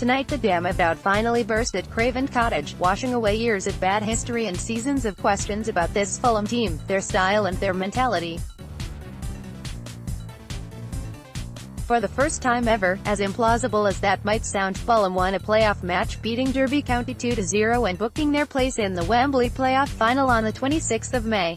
Tonight the dam of doubt finally burst at Craven Cottage, washing away years of bad history and seasons of questions about this Fulham team, their style and their mentality. For the first time ever, as implausible as that might sound, Fulham won a playoff match, beating Derby County 2-0 and booking their place in the Wembley playoff final on the 26th of May.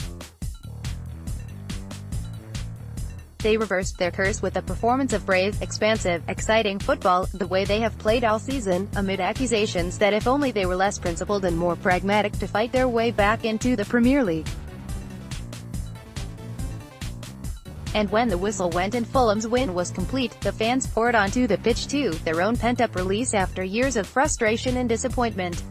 They reversed their curse with a performance of brave, expansive, exciting football, the way they have played all season, amid accusations that if only they were less principled and more pragmatic to fight their way back into the Premier League. And when the whistle went and Fulham's win was complete, the fans poured onto the pitch too, their own pent-up release after years of frustration and disappointment.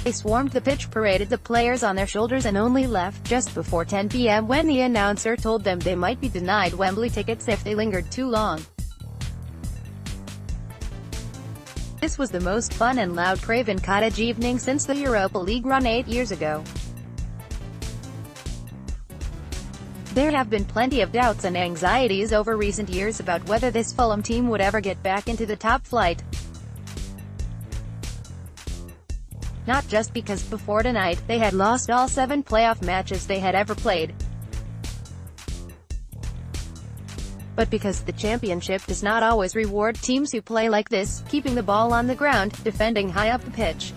They swarmed the pitch, paraded the players on their shoulders and only left just before 10 p.m. when the announcer told them they might be denied Wembley tickets if they lingered too long. This was the most fun and loud Craven Cottage evening since the Europa League run 8 years ago. There have been plenty of doubts and anxieties over recent years about whether this Fulham team would ever get back into the top flight. Not just because before tonight, they had lost all 7 playoff matches they had ever played, but because the championship does not always reward teams who play like this, keeping the ball on the ground, defending high up the pitch.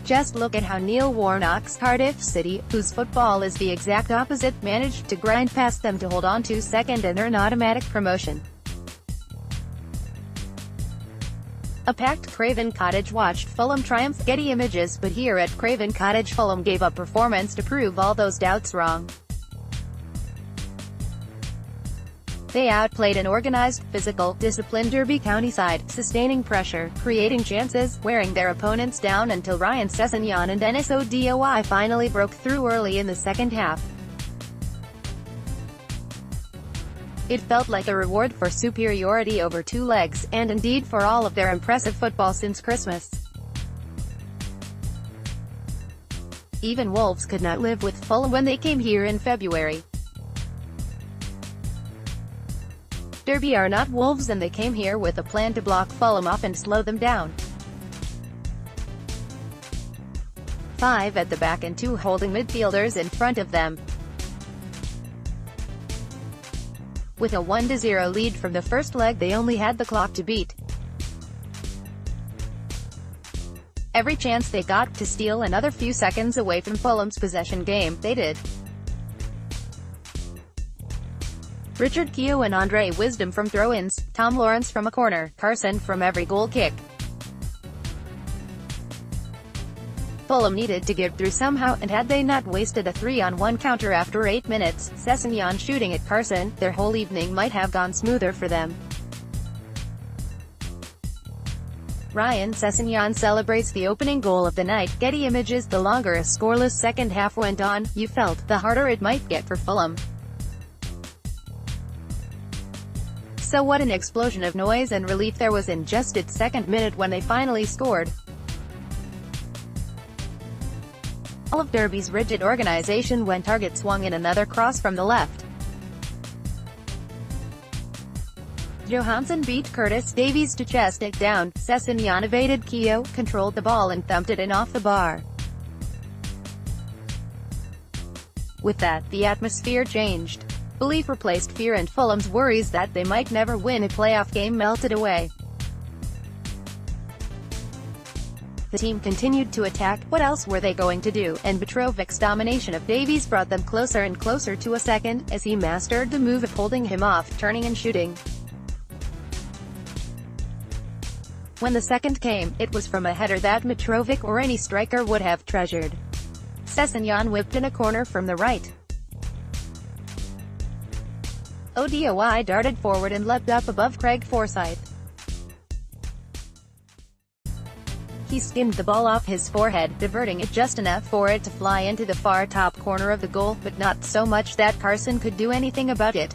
Just look at how Neil Warnock's Cardiff City, whose football is the exact opposite, managed to grind past them to hold on to second and earn automatic promotion. A packed Craven Cottage watched Fulham triumph. Getty Images. But here at Craven Cottage, Fulham gave a performance to prove all those doubts wrong. They outplayed an organized, physical, disciplined Derby County side, sustaining pressure, creating chances, wearing their opponents down until Ryan Sessegnon and Denis Odoi finally broke through early in the second half. It felt like a reward for superiority over 2 legs, and indeed for all of their impressive football since Christmas. Even Wolves could not live with Fulham when they came here in February. Derby are not Wolves, and they came here with a plan to block Fulham off and slow them down. 5 at the back and 2 holding midfielders in front of them. With a 1-0 lead from the first leg, they only had the clock to beat. Every chance they got to steal another few seconds away from Fulham's possession game, they did. Richard Keogh and Andre Wisdom from throw-ins, Tom Lawrence from a corner, Carson from every goal kick. Fulham needed to get through somehow, and had they not wasted a 3-on-1 counter after 8 minutes, Sessegnon shooting at Carson, their whole evening might have gone smoother for them. Ryan Sessegnon celebrates the opening goal of the night. Getty Images. The longer a scoreless second half went on, you felt, the harder it might get for Fulham. So what an explosion of noise and relief there was in just its second minute when they finally scored. All of Derby's rigid organization when target swung in another cross from the left. Johansson beat Curtis Davies to chest it down. Sessegnon evaded Keogh, controlled the ball and thumped it in off the bar. With that, the atmosphere changed. Belief replaced fear, and Fulham's worries that they might never win a playoff game melted away. The team continued to attack. What else were they going to do? And Petrovic's domination of Davies brought them closer and closer to a second, as he mastered the move of holding him off, turning and shooting. When the second came, it was from a header that Mitrovic or any striker would have treasured. Sessegnon whipped in a corner from the right. Odoi darted forward and leapt up above Craig Forsyth. He skimmed the ball off his forehead, diverting it just enough for it to fly into the far top corner of the goal, but not so much that Carson could do anything about it.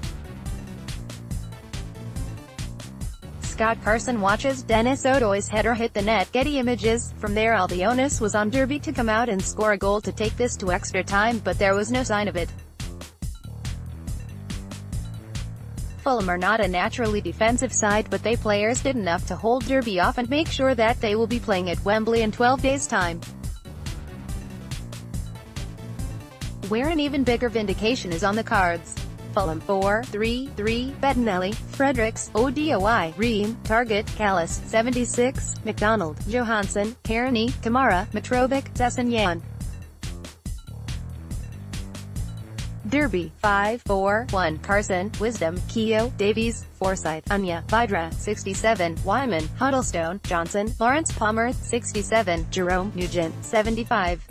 Scott Carson watches Denis Odoi's header hit the net. Getty Images. From there all the onus was on Derby to come out and score a goal to take this to extra time, but there was no sign of it. Fulham are not a naturally defensive side, but they players did enough to hold Derby off and make sure that they will be playing at Wembley in 12 days' time, where an even bigger vindication is on the cards. Fulham 4-3-3, Bettinelli, Fredericks, Odoi, Ream, Target, Callis, 76, McDonald, Johansson, Kearney, Kamara, Mitrovic, Sessegnon. Derby 5-4-1, Carson, Wisdom, Keogh, Davies, Forsyth, Anya, Vidra, 67, Wyman, Huddlestone, Johnson, Lawrence Palmer, 67, Jerome, Nugent, 75.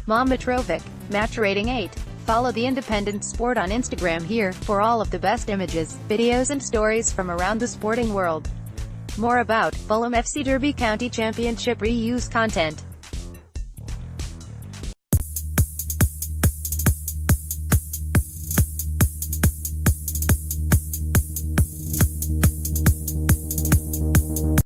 Mitrovic, match rating 8. Follow the Independent Sport on Instagram here, for all of the best images, videos and stories from around the sporting world. More about Fulham FC Derby County Championship reuse content.